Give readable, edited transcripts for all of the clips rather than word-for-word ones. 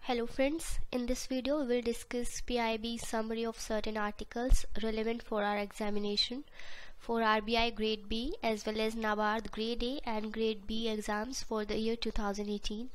Hello friends, in this video we will discuss PIB summary of certain articles relevant for our examination for RBI grade B as well as NABARD grade A and grade B exams for the year 2018.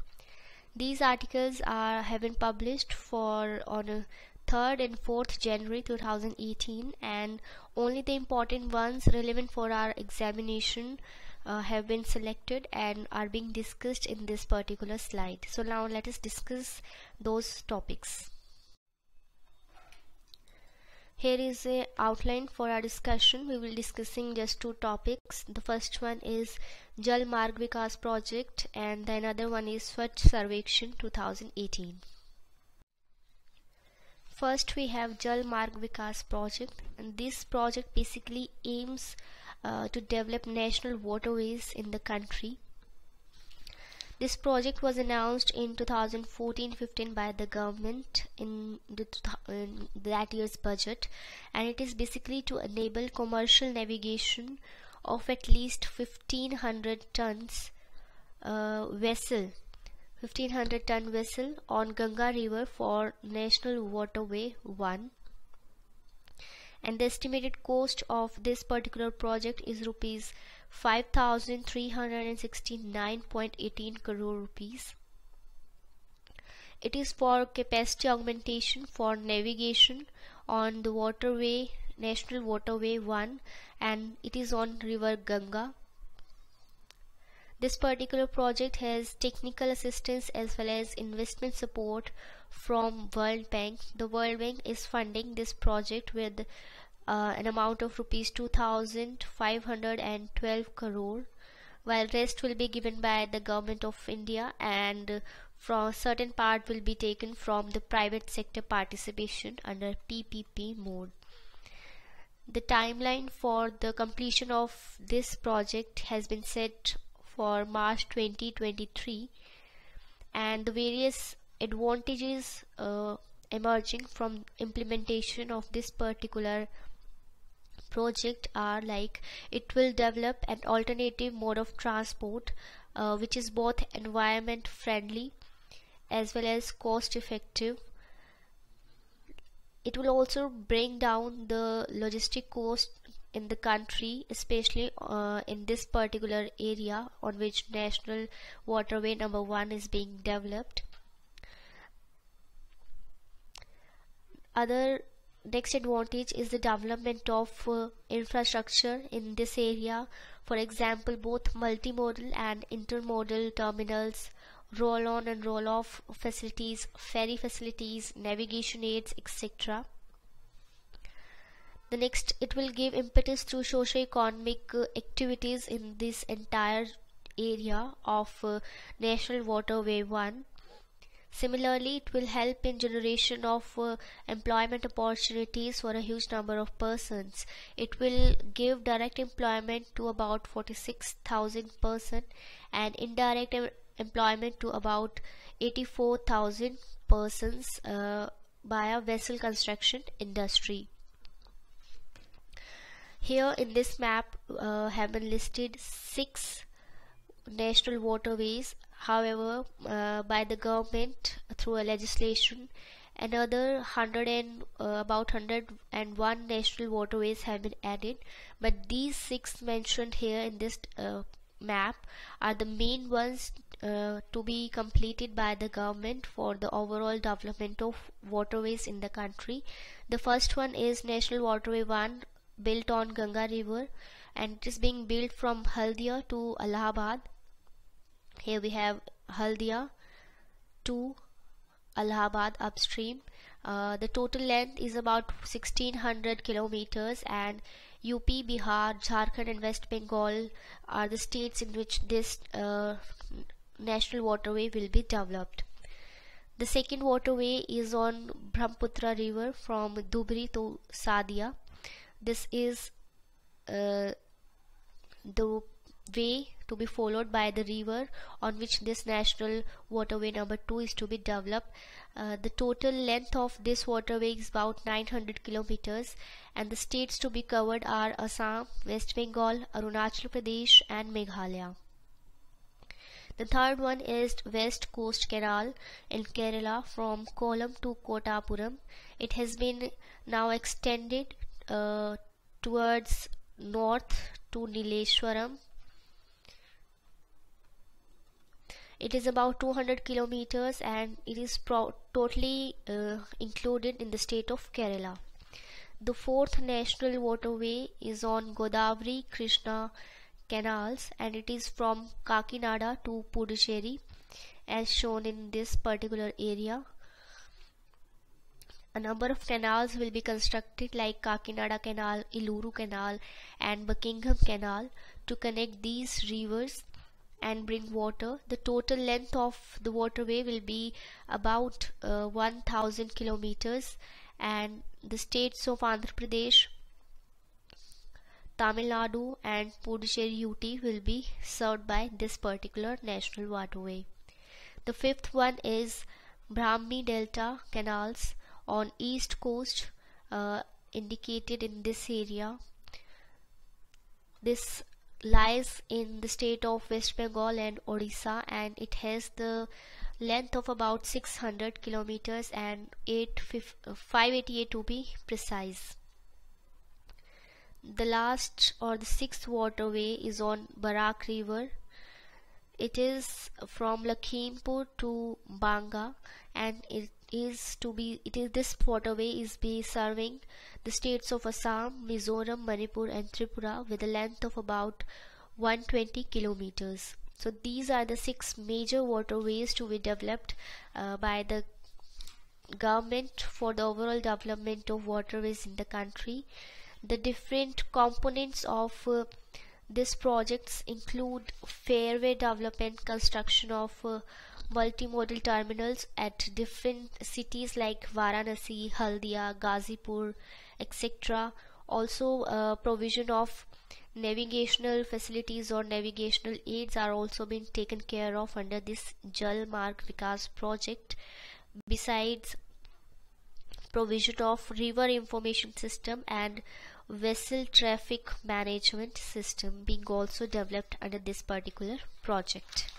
These articles have been published on 3rd and 4th January 2018, and only the important ones relevant for our examination have been selected and are being discussed in this particular slide. So now let us discuss those topics. Here is an outline for our discussion. We will be discussing just two topics. The first one is Jal Marg Vikas project and the another one is Swachh Sarvekshan 2018. First we have Jal Marg Vikas project, and this project basically aims to develop national waterways in the country. This project was announced in 2014-15 by the government in that year's budget, and it is basically to enable commercial navigation of at least 1500 tons vessel on Ganga River for National Waterway 1. And the estimated cost of this particular project is rupees 5,369.18 crore rupees. It is for capacity augmentation for navigation on the waterway, National Waterway 1, and it is on River Ganga. This particular project has technical assistance as well as investment support from World Bank. The World Bank is funding this project with an amount of rupees 2,512 crore, while rest will be given by the Government of India, and from certain part will be taken from the private sector participation under PPP mode. The timeline for the completion of this project has been set for March 2023, and the various advantages emerging from implementation of this particular project are like it will develop an alternative mode of transport which is both environment friendly as well as cost effective. It will also bring down the logistic cost in the country, especially in this particular area on which National Waterway number 1 is being developed. Other next advantage is the development of infrastructure in this area. For example, both multimodal and intermodal terminals, roll-on and roll-off facilities, ferry facilities, navigation aids, etc. The next, it will give impetus to socio-economic activities in this entire area of National Waterway 1. Similarly, it will help in generation of employment opportunities for a huge number of persons. It will give direct employment to about 46,000 persons and indirect employment to about 84,000 persons via vessel construction industry. Here in this map have been listed 6 national waterways. However, by the government through a legislation, another about 101 national waterways have been added, but these 6 mentioned here in this map are the main ones to be completed by the government for the overall development of waterways in the country. The first one is National Waterway 1, built on Ganga River, and it is being built from Haldia to Allahabad. Here we have Haldia to Allahabad upstream. The total length is about 1600 kilometers, and UP, Bihar, Jharkhand and West Bengal are the states in which this national waterway will be developed. The second waterway is on Brahmaputra River from Dhubri to Sadia. This is the way to be followed by the river on which this National Waterway number 2 is to be developed. The total length of this waterway is about 900 kilometers, and the states to be covered are Assam, West Bengal, Arunachal Pradesh and Meghalaya. The third one is West Coast Canal in Kerala from Kollam to Kottapuram. It has been now extended towards north to Nileshwaram. It is about 200 kilometers and it is totally included in the state of Kerala. The fourth national waterway is on Godavari Krishna Canals and it is from Kakinada to Puducherry as shown in this particular area. A number of canals will be constructed like Kakinada Canal, Iluru Canal and Buckingham Canal to connect these rivers and bring water. The total length of the waterway will be about 1000 kilometers, and the states of Andhra Pradesh, Tamil Nadu and Puducherry UT will be served by this particular national waterway. The fifth one is Brahmi Delta Canals on east coast, indicated in this area. This lies in the state of West Bengal and Odisha and it has the length of about 600 kilometers and 588 to be precise. The last or the sixth waterway is on Barak River. It is from Lakhimpur to Banga and this waterway is serving the states of Assam, Mizoram, Manipur and Tripura with a length of about 120 kilometers. So these are the 6 major waterways to be developed by the government for the overall development of waterways in the country. The different components of these projects include fairway development, construction of multimodal terminals at different cities like Varanasi, Haldia, Gazipur, etc. Also provision of navigational facilities or navigational aids are also being taken care of under this Jal Marg Vikas project. Besides provision of river information system and vessel traffic management system being also developed under this particular project.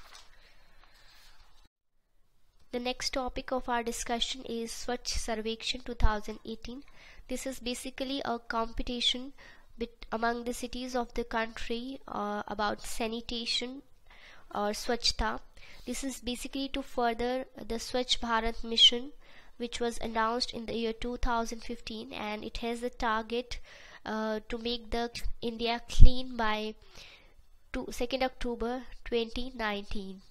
The next topic of our discussion is Swachh Sarvekshan 2018. This is basically a competition among the cities of the country about sanitation or Swachhta. This is basically to further the Swachh Bharat mission, which was announced in the year 2015, and it has the target to make the India clean by 2nd October 2019.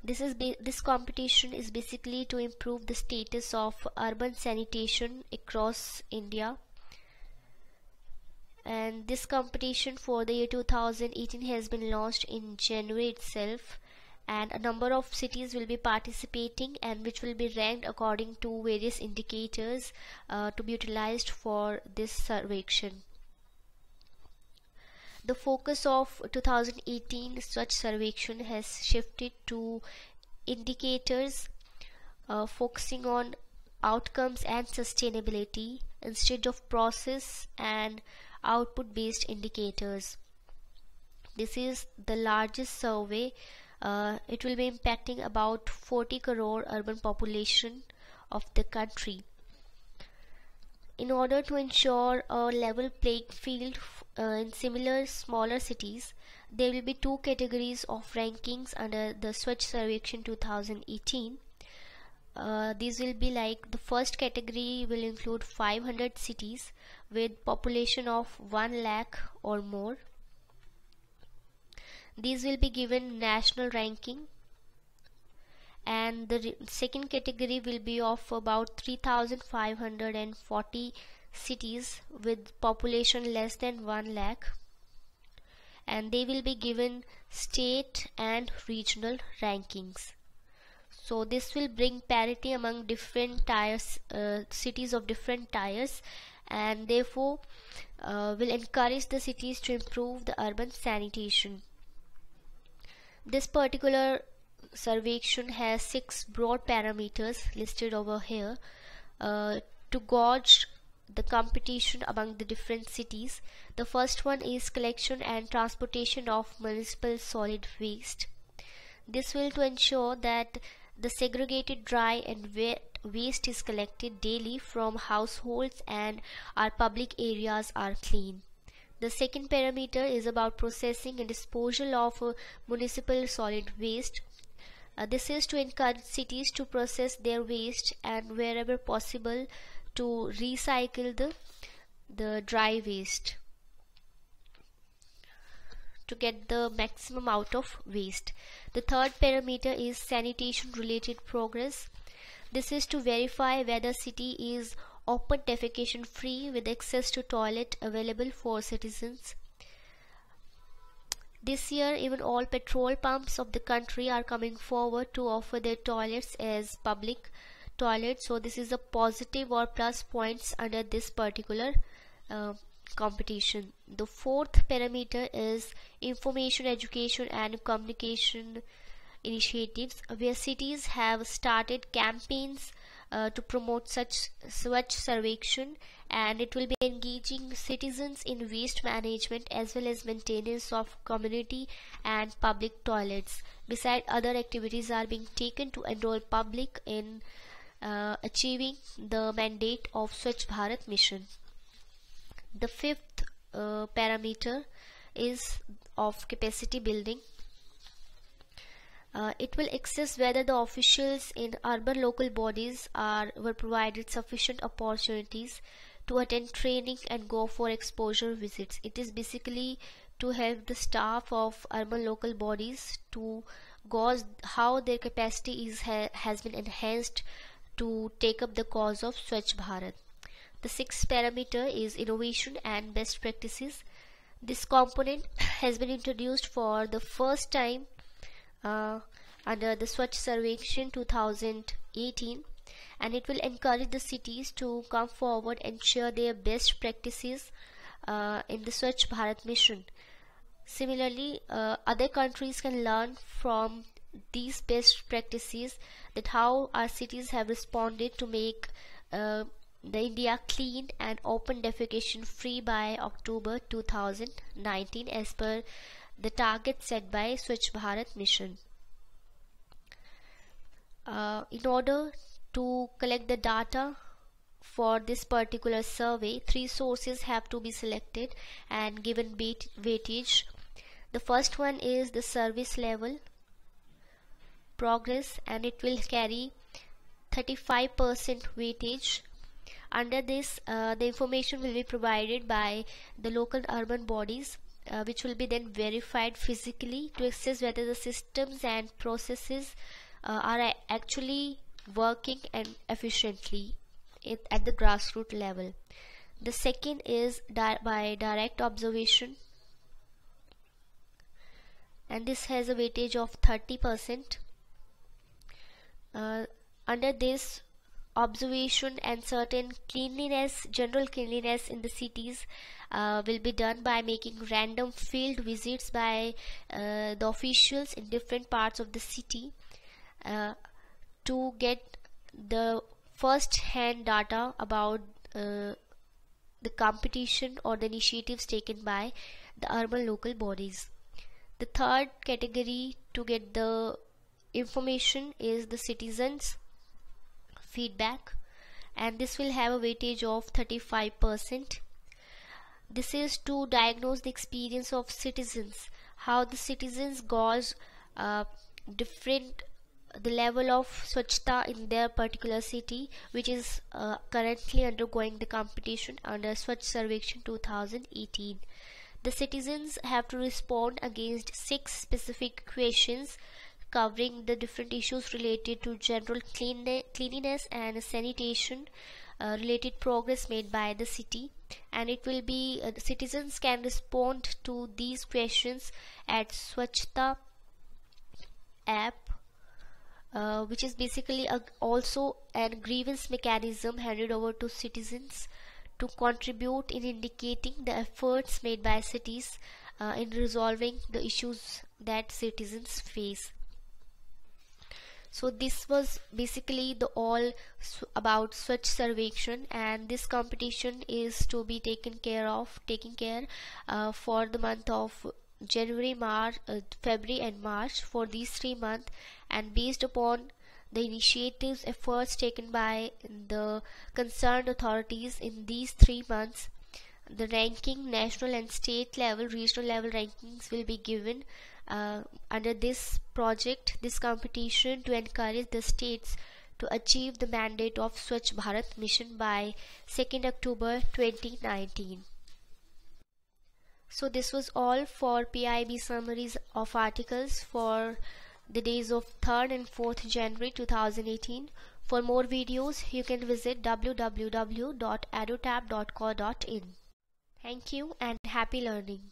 This competition is basically to improve the status of urban sanitation across India, and this competition for the year 2018 has been launched in January itself, and a number of cities will be participating and which will be ranked according to various indicators to be utilized for this survection. The focus of 2018 Swachh Sarvekshan has shifted to indicators focusing on outcomes and sustainability instead of process and output based indicators. This is the largest survey. It will be impacting about 40 crore urban population of the country. In order to ensure a level playing field in similar smaller cities, there will be 2 categories of rankings under the Swachh Sarvekshan 2018. These will be like, the first category will include 500 cities with population of 1 lakh or more. These will be given national ranking, and the second category will be of about 3540 cities with population less than 1 lakh, and they will be given state and regional rankings. So this will bring parity among different tiers, cities of different tiers, and therefore will encourage the cities to improve the urban sanitation. This particular survection has 6 broad parameters listed over here to gauge the competition among the different cities. The first one is collection and transportation of municipal solid waste. This will to ensure that the segregated dry and wet waste is collected daily from households and our public areas are clean. The second parameter is about processing and disposal of municipal solid waste. This is to encourage cities to process their waste and wherever possible to recycle the dry waste to get the maximum out of waste. The third parameter is sanitation related progress. This is to verify whether city is open defecation free with access to toilet available for citizens. This year, even all petrol pumps of the country are coming forward to offer their toilets as public toilets. So this is a positive or plus points under this particular competition. The fourth parameter is information, education and communication initiatives, where cities have started campaigns to promote such Swachh Sarvekshan, and it will be engaging citizens in waste management as well as maintenance of community and public toilets. Besides, other activities are being taken to enroll public in achieving the mandate of Swachh Bharat mission. The fifth parameter is of capacity building. It will assess whether the officials in urban local bodies were provided sufficient opportunities to attend training and go for exposure visits. It is basically to help the staff of urban local bodies to gauge how their capacity has been enhanced to take up the cause of Swachh Bharat. The sixth parameter is innovation and best practices. This component has been introduced for the first time under the Swachh Sarvekshan 2018, and it will encourage the cities to come forward and share their best practices in the Swachh Bharat mission. Similarly, other countries can learn from these best practices, that how our cities have responded to make the India clean and open defecation free by October 2019 as per the target set by Swachh Bharat mission. In order to collect the data for this particular survey, 3 sources have to be selected and given weightage. The first one is the service level progress, and it will carry 35% weightage. Under this, the information will be provided by the local urban bodies, which will be then verified physically to assess whether the systems and processes are actually working and efficiently at the grassroots level. The second is by direct observation, and this has a weightage of 30%. Under this, observation and certain cleanliness, general cleanliness in the cities will be done by making random field visits by the officials in different parts of the city to get the first hand data about the competition or the initiatives taken by the urban local bodies. The third category to get the information is the citizens feedback, and this will have a weightage of 35%. This is to diagnose the experience of citizens, how the citizens gauge the level of Swachhta in their particular city, which is currently undergoing the competition under Swachh Sarvekshan 2018. The citizens have to respond against 6 specific questions covering the different issues related to general cleanliness and sanitation related progress made by the city, and it will be citizens can respond to these questions at Swachhta app, which is basically also a grievance mechanism handed over to citizens to contribute in indicating the efforts made by cities in resolving the issues that citizens face. So this was basically the all about Swachh Sarvekshan, and this competition is to be taken care for the month of January, March, February and March, for these 3 months. And based upon the initiatives, efforts taken by the concerned authorities in these 3 months, the ranking, national and state level, regional level rankings will be given under this project, this competition, to encourage the states to achieve the mandate of Swachh Bharat mission by 2nd October 2019. So this was all for PIB summaries of articles for the days of 3rd and 4th January 2018. For more videos, you can visit www.edutab.co.in. Thank you and happy learning.